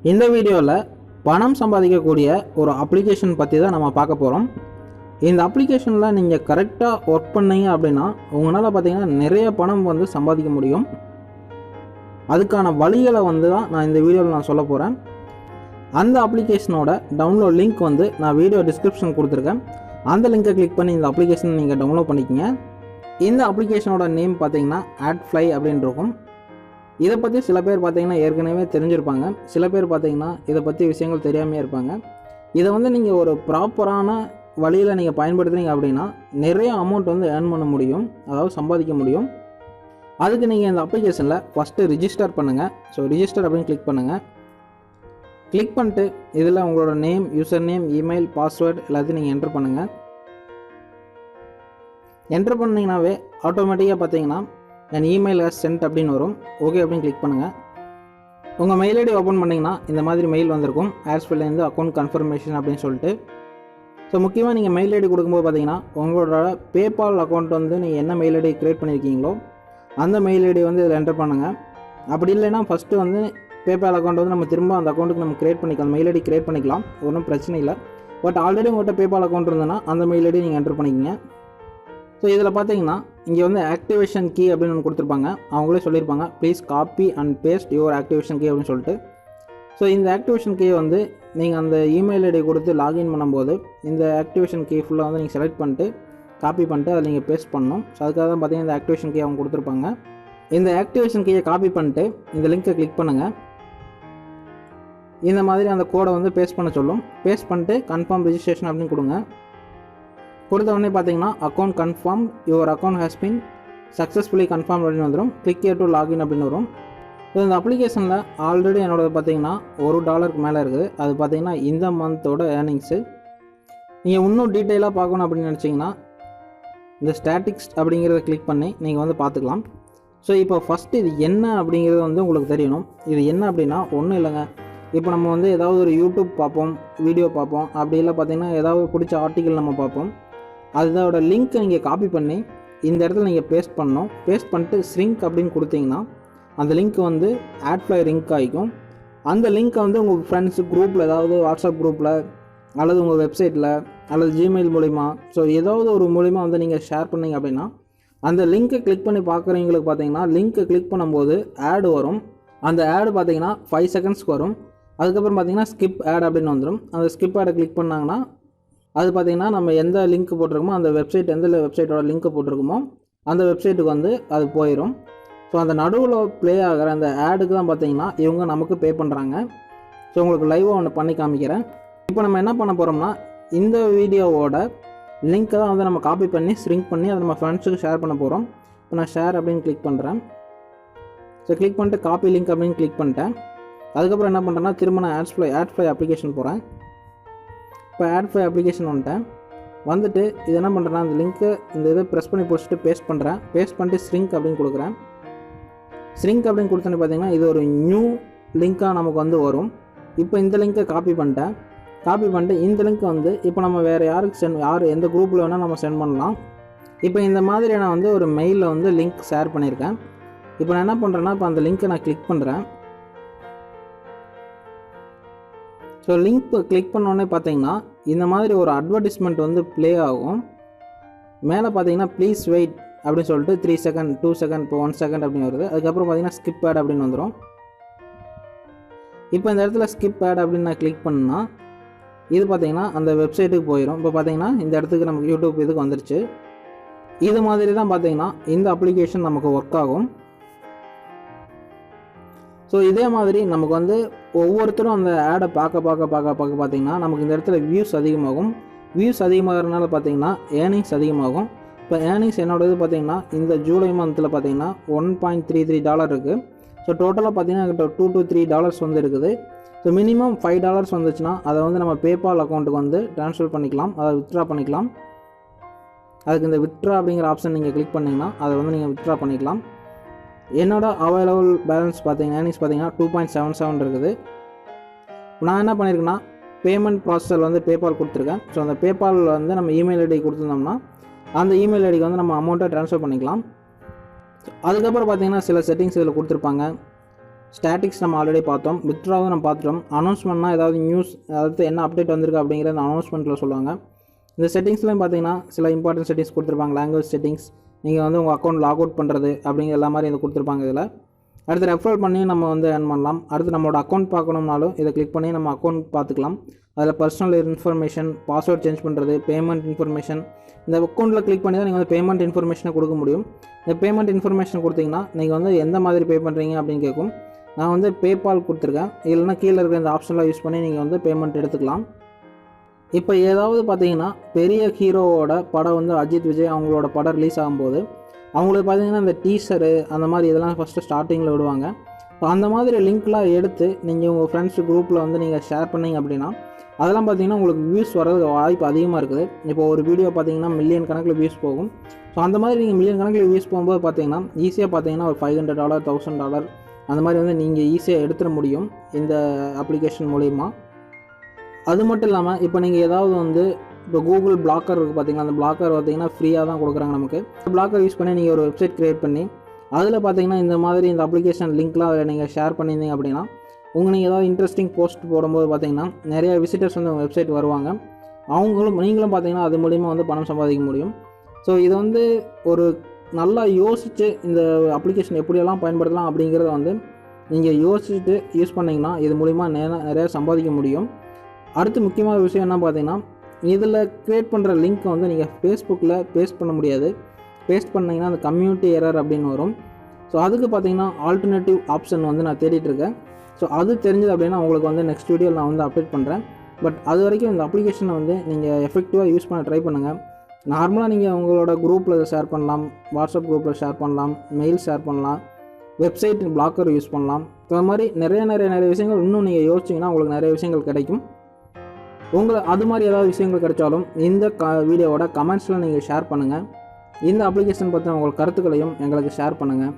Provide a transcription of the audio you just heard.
இந்த வீடியோவில் பணம் சம்பாதிக்கக்கூடிய ஒரு அப்ளிகேஷன் பற்றி தான் நம்ம பார்க்க போகிறோம். இந்த அப்ளிகேஷனில் நீங்கள் கரெக்டாக ஒர்க் பண்ணீங்க அப்படின்னா உங்களால் பார்த்தீங்கன்னா நிறைய பணம் சம்பாதிக்க முடியும். அதுக்கான வழிகளை தான் நான் இந்த வீடியோவில் நான் சொல்ல போகிறேன். அந்த அப்ளிகேஷனோட டவுன்லோட் லிங்க் நான் வீடியோ டிஸ்கிரிப்ஷன் கொடுத்துருக்கேன். அந்த லிங்கை கிளிக் பண்ணி இந்த அப்ளிகேஷன் நீங்கள் டவுன்லோட் பண்ணிக்கங்க. இந்த அப்ளிகேஷனோட நேம் பார்த்தீங்கன்னா ad.fly அப்படின்னு இருக்கும். இதை பற்றி சில பேர் பார்த்தீங்கன்னா ஏற்கனவே தெரிஞ்சிருப்பாங்க, சில பேர் பார்த்தீங்கன்னா இதை பற்றி விஷயங்கள் தெரியாமே இருப்பாங்க. இதை நீங்கள் ஒரு ப்ராப்பரான வழியில் நீங்கள் பயன்படுத்துனீங்க அப்படின்னா நிறைய அமௌண்ட் ஏர்ன் பண்ண முடியும், அதாவது சம்பாதிக்க முடியும். அதுக்கு நீங்கள் இந்த அப்ளிகேஷனில் ஃபஸ்ட்டு ரிஜிஸ்டர் பண்ணுங்கள். ஸோ ரிஜிஸ்டர் அப்படின்னு கிளிக் பண்ணுங்கள். கிளிக் பண்ணிட்டு இதில் உங்களோட name, user name, email, password எல்லாத்தையும் நீங்கள் என்ட்ரு பண்ணுங்கள். என்ட்ரு பண்ணிங்கனாவே ஆட்டோமேட்டிக்காக பார்த்தீங்கன்னா என் இமெயில் ஹேஸ் சென்ட் அப்படின்னு வரும். ஓகே அப்படின்னு கிளிக் பண்ணுங்கள். உங்கள் மெயில் ஐடி ஓப்பன் பண்ணிங்கன்னா இந்த மாதிரி மெயில் வந்திருக்கும், ad.fly அக்கௌண்ட் கன்ஃபர்மேஷன் அப்படின்னு சொல்லிட்டு. ஸோ முக்கியமாக நீங்கள் மெயில் ஐடி கொடுக்கும்போது பார்த்தீங்கன்னா உங்களோட பேபால் அக்கௌண்ட் நீங்கள் என்ன மெயில் ஐடி க்ரியேட் பண்ணியிருக்கீங்களோ அந்த மெயில் ஐடி இதில் என்டர் பண்ணுங்கள். அப்படி இல்லைன்னா ஃபஸ்ட்டு பேபால் அக்கௌண்ட் நம்ம திரும்ப அந்த அக்கௌண்ட்டுக்கு நம்ம க்ரியேட் பண்ணிக்கலாம், மெயில் ஐடி க்ரியேட் பண்ணிக்கலாம், ஒன்றும் பிரச்சனை இல்லை. பட் ஆல்ரெடி உங்கள்கிட்ட பேபால் அக்கௌண்ட் இருந்ததுன்னா அந்த மெயில் ஐடி நீங்கள் என்டர் பண்ணிக்கங்க. ஸோ இதில் பார்த்தீங்கன்னா இங்கே ஆக்டிவேஷன் கீ அப்படின்னு ஒன்று கொடுத்துருப்பாங்க. அவங்களே சொல்லியிருப்பாங்க, please copy and paste your activation key அப்படின்னு சொல்லிட்டு. ஸோ இந்த ஆக்டிவேஷன் கீ நீங்கள் அந்த இமெயில் ஐடி கொடுத்து லாகின் பண்ணும்போது இந்த ஆக்டிவேஷன் கீ ஃபுல்லாக நீங்கள் செலக்ட் பண்ணிட்டு காப்பி பண்ணிட்டு அதை நீங்கள் பேஸ்ட் பண்ணணும். ஸோ அதுக்காக தான் பார்த்தீங்கன்னா இந்த ஆக்டிவேஷன் கீ அவங்க கொடுத்துருப்பாங்க. இந்த ஆக்டிவேஷன் கீயை காப்பி பண்ணிட்டு இந்த லிங்க்கை கிளிக் பண்ணுங்கள். இந்த மாதிரி அந்த கோடை பேஸ்ட் பண்ண சொல்லும். பேஸ்ட் பண்ணிட்டு கன்ஃபார்ம் ரெஜிஸ்ட்ரேஷன் அப்படின்னு கொடுங்க. கொடுத்த உடனே பார்த்தீங்கன்னா account confirm, your account has been successfully confirm அப்படின்னு வந்துடும். கிளிக் ஹியர் டு லாகின் அப்படின்னு வரும். ஸோ இந்த அப்ளிகேஷனில் ஆல்ரெடி என்னோடது பார்த்தீங்கன்னா $1 மேலே இருக்குது. அது பார்த்தீங்கன்னா இந்த மந்தோட ஏர்னிங்ஸு. நீங்கள் இன்னும் டீட்டெயிலாக பார்க்கணும் அப்படின்னு நினச்சிங்கன்னா இந்த ஸ்டாட்டிக்ஸ் அப்படிங்கிறத கிளிக் பண்ணி நீங்கள் பார்த்துக்கலாம். ஸோ இப்போ ஃபஸ்ட்டு இது என்ன அப்படிங்கிறது உங்களுக்கு தெரியணும். இது என்ன அப்படின்னா ஒன்றும் இல்லைங்க. இப்போ நம்ம ஏதாவது ஒரு யூடியூப் பார்ப்போம், வீடியோ பார்ப்போம், அப்படி இல்லை பார்த்தீங்கன்னா ஏதாவது பிடிச்ச ஆர்டிக்கல் நம்ம பார்ப்போம். அதோட லிங்க்கை நீங்கள் காப்பி பண்ணி இந்த இடத்துல நீங்கள் பேஸ்ட் பண்ணணும். பேஸ்ட் பண்ணிட்டு ஸ்ரிங்க் அப்படின்னு கொடுத்தீங்கன்னா அந்த லிங்க் ad.fly லிங்க் ஆகிக்கும். அந்த லிங்க்கை உங்கள் ஃப்ரெண்ட்ஸு குரூப்பில், ஏதாவது வாட்ஸ்அப் குரூப்பில் அல்லது உங்கள் வெப்சைட்டில் அல்லது ஜிமெயில் மூலிமா, ஸோ ஏதாவது ஒரு மூலிமா நீங்கள் ஷேர் பண்ணிங்க அப்படின்னா அந்த லிங்க்கை கிளிக் பண்ணி பார்க்குறவங்களுக்கு பார்த்தீங்கன்னா லிங்க்கை கிளிக் பண்ணும்போது ஆட் வரும். அந்த ஆடு பார்த்தீங்கன்னா 5 செகண்ட்ஸ்க்கு வரும். அதுக்கப்புறம் பார்த்தீங்கன்னா ஸ்கிப் ஆட் அப்படின்னு வந்துடும். அந்த ஸ்கிப் ஆடை கிளிக் பண்ணாங்கன்னா அது பார்த்தீங்கன்னா நம்ம எந்த லிங்க் போட்டிருக்கோமோ அந்த வெப்சைட், எந்த வெப்சைட்டோட லிங்க்கை போட்டிருக்கோமோ அந்த வெப்சைட்டுக்கு அது போயிடும். ஸோ அந்த நடுவில் ப்ளே ஆகிற அந்த ஆடுக்கு தான் பார்த்தீங்கன்னா இவங்க நமக்கு பே பண்ணுறாங்க. ஸோ உங்களுக்கு லைவாக ஒன்று பண்ணி காமிக்கிறேன். இப்போ நம்ம என்ன பண்ண போகிறோம்னா இந்த வீடியோவோட லிங்க்கை தான் நம்ம காப்பி பண்ணி ஸ்ரிங்க் பண்ணி அதை நம்ம ஃப்ரெண்ட்ஸுக்கு ஷேர் பண்ண போகிறோம். இப்போ நான் ஷேர் அப்படின்னு கிளிக் பண்ணுறேன். ஸோ கிளிக் பண்ணிட்டு காப்பி லிங்க் அப்படின்னு கிளிக் பண்ணிட்டேன். அதுக்கப்புறம் என்ன பண்ணுறேன்னா திரும்ப நான் ad.fly அப்ளிகேஷன் போகிறேன். இப்போ ad.fly அப்ளிகேஷன் வந்துட்டு இது என்ன பண்ணுறேன்னா அந்த லிங்க்கு இந்த இதை ப்ரெஸ் பண்ணி பிடிச்சிட்டு பேஸ்ட் பண்ணுறேன். பேஸ்ட் பண்ணிட்டு ஸ்ரிங்க் அப்படின்னு கொடுக்குறேன். ஸ்ரிங்க் அப்படின்னு கொடுத்தோன்னு பார்த்தீங்கன்னா இது ஒரு நியூ லிங்க்காக நமக்கு வரும். இப்போ இந்த லிங்க்கை காப்பி பண்ணிட்டேன். காப்பி பண்ணிட்டு இந்த லிங்க் இப்போ நம்ம வேறு யாருக்கு எந்த குரூப்பில் வேணால் நம்ம சென்ட் பண்ணலாம். இப்போ இந்த மாதிரி நான் ஒரு மெயிலில் லிங்க் ஷேர் பண்ணியிருக்கேன். இப்போ நான் என்ன பண்ணுறேன்னா இப்போ அந்த லிங்க்கை நான் கிளிக் பண்ணுறேன். ஸோ லிங்க் கிளிக் பண்ணோடனே பார்த்தீங்கன்னா இந்த மாதிரி ஒரு அட்வர்டைஸ்மெண்ட் ப்ளே ஆகும். மேலே பார்த்தீங்கன்னா ப்ளீஸ் வெயிட் அப்படின்னு சொல்லிட்டு 3 செகண்ட், 2 செகண்ட், இப்போ 1 செகண்ட் அப்படின்னு வருது. அதுக்கப்புறம் பார்த்தீங்கன்னா ஸ்கிப் ஆட் அப்படின்னு வந்துடும். இப்போ இந்த இடத்துல ஸ்கிப் ஆட் அப்படின்னு நான் கிளிக் பண்ணால் இது பார்த்தீங்கன்னா அந்த வெப்சைட்டுக்கு போயிடும். இப்போ பார்த்தீங்கன்னா இந்த இடத்துக்கு நமக்கு யூடியூப் இதுக்கு வந்துருச்சு. இது மாதிரி தான் பார்த்தீங்கன்னா இந்த அப்ளிகேஷன் நமக்கு ஒர்க் ஆகும். ஸோ இதே மாதிரி நமக்கு ஒவ்வொருத்தரும் அந்த ஆடை பார்க்க பார்த்தீங்கன்னா நமக்கு இந்த இடத்துல வியூஸ் அதிகமாகும். வியூஸ் அதிகமாகிறதுனால பார்த்தீங்கன்னா ஏர்னிங்ஸ் அதிகமாகும். இப்போ ஏர்னிங்ஸ் என்னோடது பார்த்தீங்கன்னா இந்த ஜூலை மந்தில் பார்த்தீங்கன்னா $1.33 இருக்குது. ஸோ டோட்டலாக பார்த்தீங்கன்னா $2 to $3 இருக்குது. ஸோ மினிமம் $5 வந்துச்சுன்னா அதை நம்ம பேபால் அக்கௌண்ட்டுக்கு ட்ரான்ஸ்ஃபர் பண்ணிக்கலாம், அதை வித்ட்ரா பண்ணிக்கலாம். அதுக்கு இந்த வித்ட்ரா அப்படிங்கிற ஆப்ஷன் நீங்கள் கிளிக் பண்ணிங்கன்னா அதை நீங்கள் வித்ட்ரா பண்ணிக்கலாம். என்னோட அவைலபிள் பேலன்ஸ் பார்த்தீங்கன்னா ஏர்னிங்ஸ் பார்த்தீங்கன்னா 2.77 இருக்குது. நான் என்ன பண்ணியிருக்கேன்னா பேமெண்ட் ப்ராசஸர் பேபால் கொடுத்துருக்கேன். ஸோ அந்த பேபால் நம்ம இமெயில் ஐடி கொடுத்துருந்தோம்னா அந்த இமெயில் ஐடிக்கு நம்ம அமௌண்ட்டை ட்ரான்ஸ்ஃபர் பண்ணிக்கலாம். அதுக்கப்புறம் பார்த்தீங்கன்னா சில செட்டிங்ஸ் இதில் கொடுத்துருப்பாங்க. ஸ்டாட்டிக்ஸ் நம்ம ஆல்ரெடி பார்த்தோம், வித்ட்ராவும் நம்ம பார்த்துட்டோம். அனௌன்ஸ்மெண்ட்னா ஏதாவது நியூஸ், அதாவது என்ன அப்டேட் வந்திருக்கு அப்படிங்கிற அந்த அனௌன்ஸ்மெண்ட்டில் சொல்லுவாங்க. இந்த செட்டிங்ஸ்லையும் பார்த்தீங்கன்னா சில இம்பார்ட்டன்ட் செட்டிங்ஸ் கொடுத்துருப்பாங்க. லாங்குவேஜ் செட்டிங்ஸ், நீங்கள் வந்து உங்கள் அக்கௌண்ட் லாக் அவுட் பண்ணுறது அப்படிங்கிற எல்லா மாதிரி இதை கொடுத்துருப்பாங்க. இதில் அடுத்து ரெஃபரல் பண்ணி நம்ம வந்து ஏர்ன் பண்ணலாம். அடுத்து நம்மளோட அக்கௌண்ட் பார்க்கணும்னாலும் இதை கிளிக் பண்ணி நம்ம அக்கௌண்ட் பார்த்துக்கலாம். அதில் பர்சனல் இன்ஃபர்மேஷன், பாஸ்வேர்ட் சேஞ்ச் பண்ணுறது, பேமெண்ட் இன்ஃபர்மேஷன், இந்த அக்கௌண்ட்டில் கிளிக் பண்ணி தான் நீங்கள் வந்து பேமெண்ட் இன்ஃபர்மேஷனை கொடுக்க முடியும். இந்த பேமெண்ட் இன்ஃபர்மேஷன் கொடுத்தீங்கன்னா நீங்கள் வந்து எந்த மாதிரி பே பண்ணுறீங்க அப்படின்னு கேட்கும். நான் வந்து பேபால் கொடுத்துருக்கேன். இல்லைனா கீழே இருக்கிற இந்த ஆப்ஷன்லாம் யூஸ் பண்ணி நீங்கள் வந்து பேமெண்ட் எடுத்துக்கலாம். இப்போ ஏதாவது பார்த்தீங்கன்னா பெரிய ஹீரோவோட படம் வந்து அஜித் விஜய் அவங்களோட படம் ரிலீஸ் ஆகும்போது அவங்களுக்கு பார்த்தீங்கன்னா இந்த டீசரு அந்த மாதிரி இதெல்லாம் ஃபஸ்ட்டு ஸ்டார்டிங்கில் விடுவாங்க. ஸோ அந்த மாதிரி லிங்க்லாம் எடுத்து நீங்கள் உங்கள் ஃப்ரெண்ட்ஸ் குரூப்பில் வந்து நீங்கள் ஷேர் பண்ணிங்க அப்படின்னா அதெல்லாம் பார்த்தீங்கன்னா உங்களுக்கு வியூஸ் வர்றதுக்கு வாய்ப்பு அதிகமாக இருக்குது. இப்போ ஒரு வீடியோ பார்த்தீங்கன்னா மில்லியன் கணக்கில் வியூஸ் போகும். ஸோ அந்த மாதிரி நீங்கள் மில்லியன் கணக்கில் வியூஸ் போகும்போது பார்த்தீங்கன்னா ஈஸியாக பார்த்தீங்கன்னா ஒரு $500 $1000 அந்த மாதிரி வந்து நீங்கள் ஈஸியாக எடுத்துட முடியும் இந்த அப்ளிகேஷன் மூலிமா. அது மட்டும் இல்லாமல் இப்போ நீங்கள் ஏதாவது வந்து இப்போ கூகுள் பிளாக்கர் இருக்குது பார்த்தீங்கன்னா, அந்த பிளாக்கர் பார்த்தீங்கன்னா ஃப்ரீயாக தான் கொடுக்குறாங்க நமக்கு. பிளாக்கர் யூஸ் பண்ணி நீங்கள் ஒரு வெப்சைட் க்ரியேட் பண்ணி அதில் பார்த்தீங்கன்னா இந்த மாதிரி இந்த அப்ளிகேஷன் லிங்க்லாம் அதில் நீங்கள் ஷேர் பண்ணியிருந்தீங்க அப்படின்னா நீங்கள் ஏதாவது இன்ட்ரெஸ்டிங் போஸ்ட் போடும்போது பார்த்தீங்கன்னா நிறையா விசிட்டர்ஸ் வந்து உங்கள் வெப்சைட் வருவாங்க. நீங்களும் பார்த்தீங்கன்னா அது மூலிமா வந்து பணம் சம்பாதிக்க முடியும். ஸோ இதை வந்து ஒரு நல்லா யோசித்து இந்த அப்ளிகேஷன் எப்படியெல்லாம் பயன்படுத்தலாம் அப்படிங்கிறத வந்து நீங்கள் யோசிச்சுட்டு யூஸ் பண்ணிங்கன்னா இது மூலிமா நிறையா சம்பாதிக்க முடியும். அடுத்து முக்கியமான விஷயம் என்ன பார்த்தீங்கன்னா, இதில் க்ரியேட் பண்ணுற லிங்க்கை வந்து நீங்கள் ஃபேஸ்புக்கில் பேஸ்ட் பண்ண முடியாது. பேஸ்ட் பண்ணிங்கன்னா அந்த கம்யூனிட்டி எரர் அப்படின்னு வரும். ஸோ அதுக்கு பார்த்தீங்கன்னா ஆல்டர்னேட்டிவ் ஆப்ஷன் வந்து நான் தேடிட்டுருக்கேன். ஸோ அது தெரிஞ்சது அப்படின்னா உங்களுக்கு வந்து நெக்ஸ்ட் வீடியோவில் நான் வந்து அப்டேட் பண்ணுறேன். பட் அது வரைக்கும் இந்த அப்ளிகேஷனை வந்து நீங்கள் எஃபெக்டிவாக யூஸ் பண்ண ட்ரை பண்ணுங்கள். நார்மலாக நீங்கள் உங்களோட குரூப்பில் ஷேர் பண்ணலாம், வாட்ஸ்அப் குரூப்பில் ஷேர் பண்ணலாம், மெயில் ஷேர் பண்ணலாம், வெப்சைட் பிளாக்கர் யூஸ் பண்ணலாம். அது மாதிரி நிறைய விஷயங்கள் இன்னும் நீங்கள் யோசிச்சிங்கன்னா உங்களுக்கு நிறைய விஷயங்கள் கிடைக்கும். அது மாதிரி ஏதாவது விஷயங்கள் கிடைச்சாலும் இந்த வீடியோவோட கமெண்ட்ஸில் நீங்கள் ஷேர் பண்ணுங்கள். இந்த அப்ளிகேஷன் பற்றின உங்கள் கருத்துக்களையும் எங்களுக்கு ஷேர் பண்ணுங்கள்.